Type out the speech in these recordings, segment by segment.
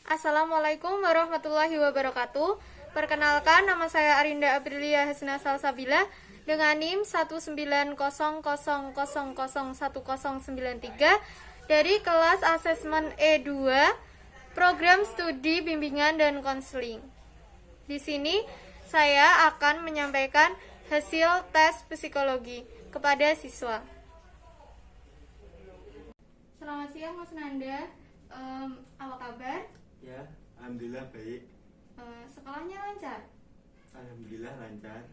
Assalamualaikum warahmatullahi wabarakatuh. Perkenalkan, nama saya Arinda Aprilia Hasna Salsabila dengan NIM 190001093 dari kelas Asesmen E2, Program Studi Bimbingan dan Konseling. Di sini saya akan menyampaikan hasil tes psikologi kepada siswa. Selamat siang Mas Nanda, apa kabar? Ya, alhamdulillah baik. Sekolahnya lancar? Alhamdulillah lancar.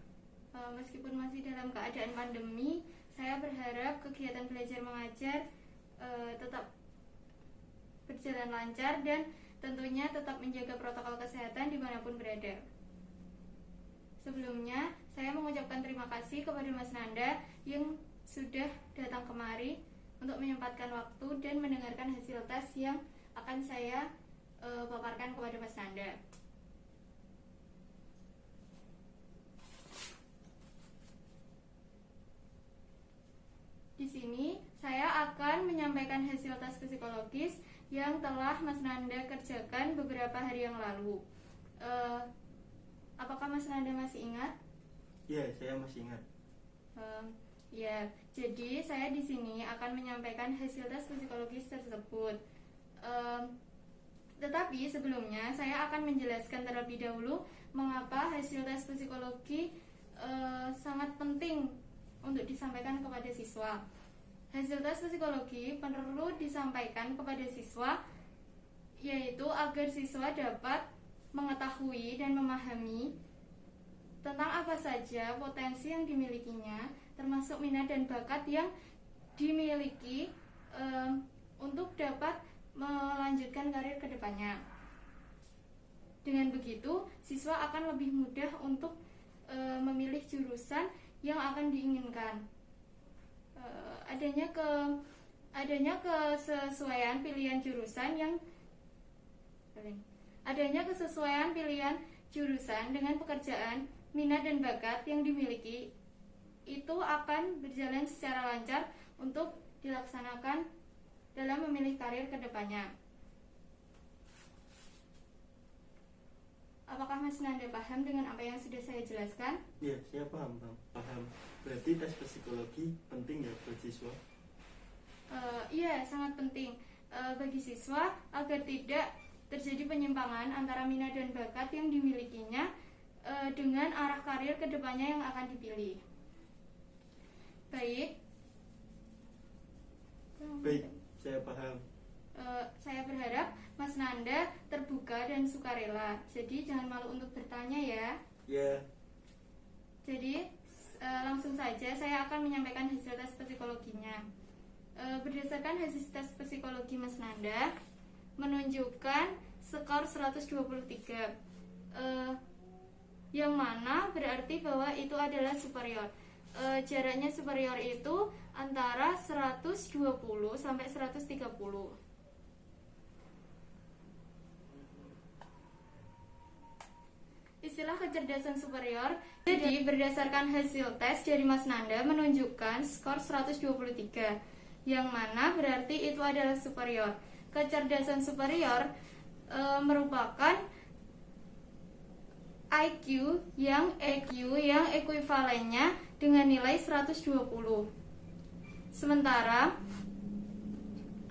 Meskipun masih dalam keadaan pandemi, saya berharap kegiatan belajar mengajar tetap berjalan lancar dan tentunya tetap menjaga protokol kesehatan dimanapun berada. Sebelumnya, saya mengucapkan terima kasih kepada Mas Nanda yang sudah datang kemari untuk menyempatkan waktu dan mendengarkan hasil tes yang akan saya paparkan kepada Mas Nanda. Di sini saya akan menyampaikan hasil tes psikologis yang telah Mas Nanda kerjakan beberapa hari yang lalu. Apakah Mas Nanda masih ingat? Ya, saya masih ingat. Ya, jadi saya di sini akan menyampaikan hasil tes psikologis tersebut. Tetapi sebelumnya saya akan menjelaskan terlebih dahulu mengapa hasil tes psikologi sangat penting untuk disampaikan kepada siswa. Hasil tes psikologi perlu disampaikan kepada siswa yaitu agar siswa dapat mengetahui dan memahami tentang apa saja potensi yang dimilikinya, termasuk minat dan bakat yang dimiliki untuk dapat melanjutkan karir ke depannya. Dengan begitu, siswa akan lebih mudah untuk memilih jurusan yang akan diinginkan. Adanya kesesuaian pilihan jurusan dengan pekerjaan, minat dan bakat yang dimiliki itu akan berjalan secara lancar untuk dilaksanakan dalam memilih karir ke depannya. Apakah Mas Nanda paham dengan apa yang sudah saya jelaskan? Ya, saya paham. Berarti tes psikologi penting ya buat siswa? Iya, sangat penting bagi siswa agar tidak terjadi penyimpangan antara minat dan bakat yang dimilikinya dengan arah karir ke depannya yang akan dipilih. Baik, saya paham. Saya berharap Mas Nanda terbuka dan sukarela. Jadi jangan malu untuk bertanya ya. Ya. Jadi langsung saja saya akan menyampaikan hasil tes psikologinya. Berdasarkan hasil tes psikologi Mas Nanda menunjukkan skor 123, yang mana berarti bahwa itu adalah superior. Jaraknya superior itu antara 120 sampai 130. Istilah kecerdasan superior. Jadi berdasarkan hasil tes dari Mas Nanda menunjukkan skor 123, yang mana berarti itu adalah superior. Kecerdasan superior merupakan IQ yang ekuivalennya dengan nilai 120. Sementara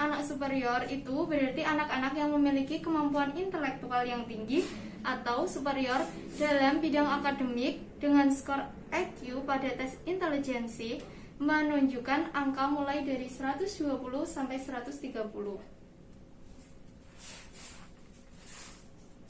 anak superior itu berarti anak-anak yang memiliki kemampuan intelektual yang tinggi atau superior dalam bidang akademik dengan skor IQ pada tes intelijensi menunjukkan angka mulai dari 120 sampai 130.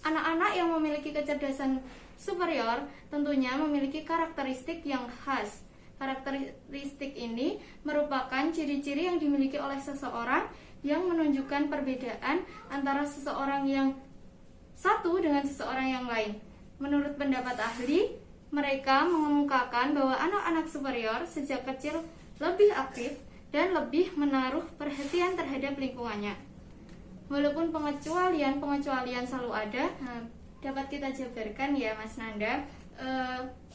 Anak-anak yang memiliki kecerdasan superior tentunya memiliki karakteristik yang khas. Karakteristik ini merupakan ciri-ciri yang dimiliki oleh seseorang yang menunjukkan perbedaan antara seseorang yang satu dengan seseorang yang lain. Menurut pendapat ahli, mereka mengemukakan bahwa anak-anak superior sejak kecil lebih aktif dan lebih menaruh perhatian terhadap lingkungannya. Walaupun pengecualian selalu ada, dapat kita jabarkan ya Mas Nanda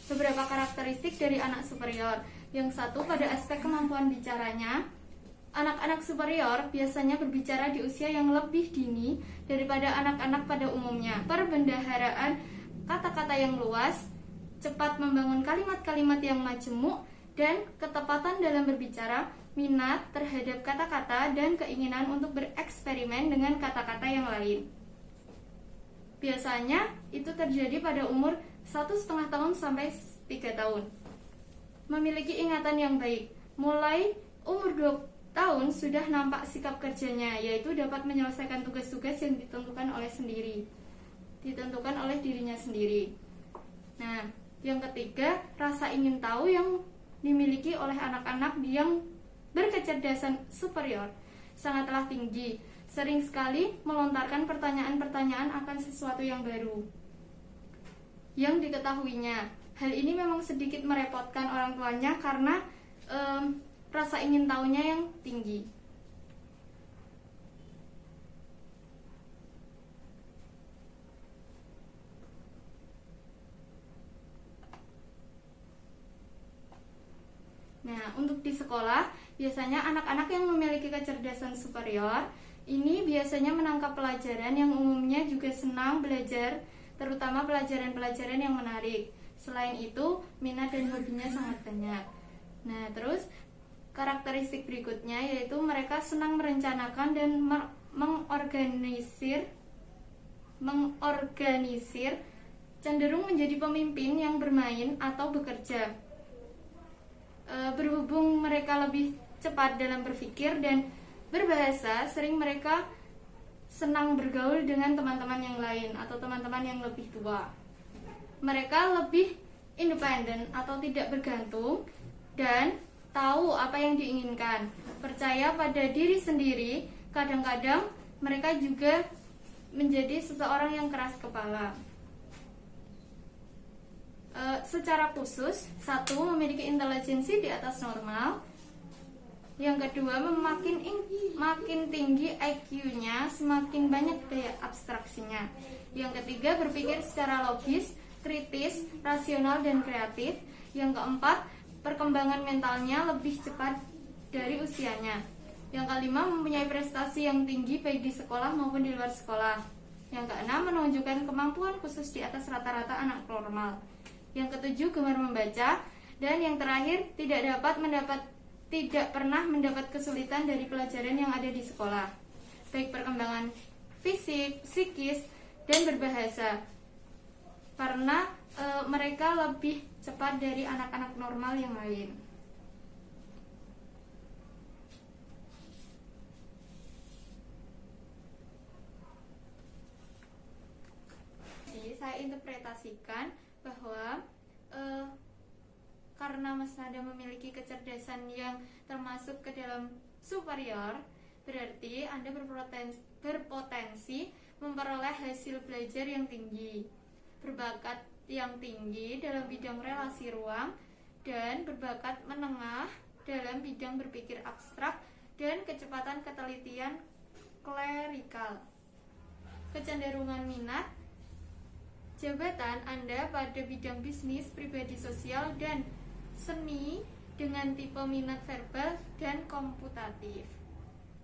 beberapa karakteristik dari anak superior. Yang satu pada aspek kemampuan bicaranya, Anak-anak superior biasanya berbicara di usia yang lebih dini daripada anak-anak pada umumnya. Perbendaharaan kata-kata yang luas, cepat membangun kalimat-kalimat yang majemuk, dan ketepatan dalam berbicara, minat terhadap kata-kata, dan keinginan untuk bereksperimen dengan kata-kata yang lain. Biasanya itu terjadi pada umur 1,5 tahun sampai 3 tahun. Memiliki ingatan yang baik. Mulai umur 2 tahun sudah nampak sikap kerjanya, yaitu dapat menyelesaikan tugas-tugas yang ditentukan oleh dirinya sendiri. Nah, yang ketiga, rasa ingin tahu yang dimiliki oleh anak-anak yang berkecerdasan superior sangatlah tinggi. Sering sekali melontarkan pertanyaan-pertanyaan akan sesuatu yang baru yang diketahuinya. Hal ini memang sedikit merepotkan orang tuanya karena rasa ingin tahunya yang tinggi. Nah, untuk di sekolah, biasanya anak-anak yang memiliki kecerdasan superior ini biasanya menangkap pelajaran yang umumnya juga senang belajar, terutama pelajaran-pelajaran yang menarik. Selain itu, minat dan hobinya sangat banyak. Nah, terus karakteristik berikutnya yaitu mereka senang merencanakan dan mengorganisir, cenderung menjadi pemimpin yang bermain atau bekerja. Berhubung mereka lebih cepat dalam berpikir dan berbahasa, sering mereka senang bergaul dengan teman-teman yang lain atau teman-teman yang lebih tua. Mereka lebih independen atau tidak bergantung dan tahu apa yang diinginkan, percaya pada diri sendiri. Kadang-kadang mereka juga menjadi seseorang yang keras kepala. Secara khusus, satu, memiliki intelijensi di atas normal. Yang kedua, makin tinggi IQ-nya, semakin banyak daya abstraksinya. Yang ketiga, berpikir secara logis, kritis, rasional, dan kreatif. Yang keempat, perkembangan mentalnya lebih cepat dari usianya. Yang kelima, mempunyai prestasi yang tinggi baik di sekolah maupun di luar sekolah. Yang keenam, menunjukkan kemampuan khusus di atas rata-rata anak normal. Yang ketujuh, gemar membaca. Dan yang terakhir, tidak pernah mendapat kesulitan dari pelajaran yang ada di sekolah, baik perkembangan fisik, psikis, dan berbahasa, karena mereka lebih cepat dari anak-anak normal yang lain. Jadi saya interpretasikan bahwa karena Mas Nanda memiliki kecerdasan yang termasuk ke dalam superior, berarti Anda berpotensi memperoleh hasil belajar yang tinggi, berbakat yang tinggi dalam bidang relasi ruang, dan berbakat menengah dalam bidang berpikir abstrak dan kecepatan ketelitian klerikal. Kecenderungan minat jabatan Anda pada bidang bisnis, pribadi, sosial, dan seni dengan tipe minat verbal dan komputatif.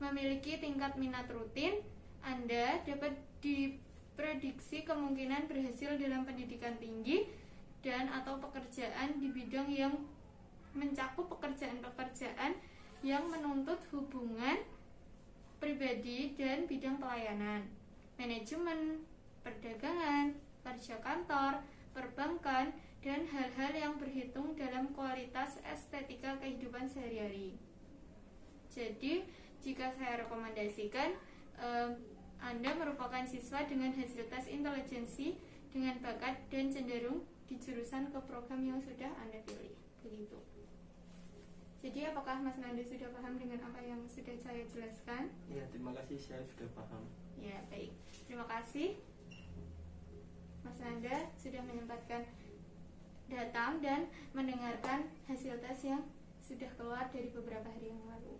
Memiliki tingkat minat rutin, Anda dapat diprediksi kemungkinan berhasil dalam pendidikan tinggi dan atau pekerjaan di bidang yang mencakup pekerjaan-pekerjaan yang menuntut hubungan pribadi dan bidang pelayanan, manajemen, perdagangan, kerja kantor, perbankan, dan hal-hal yang berhitung dalam kualitas estetika kehidupan sehari-hari. Jadi, jika saya rekomendasikan, Anda merupakan siswa dengan hasil tes intelijensi dengan bakat dan cenderung di jurusan ke program yang sudah Anda pilih. Begitu. Jadi, apakah Mas Nanda sudah paham dengan apa yang sudah saya jelaskan? Ya, terima kasih, saya sudah paham. Ya, baik. Terima kasih Mas Nanda sudah menyempatkan datang dan mendengarkan hasil tes yang sudah keluar dari beberapa hari yang lalu.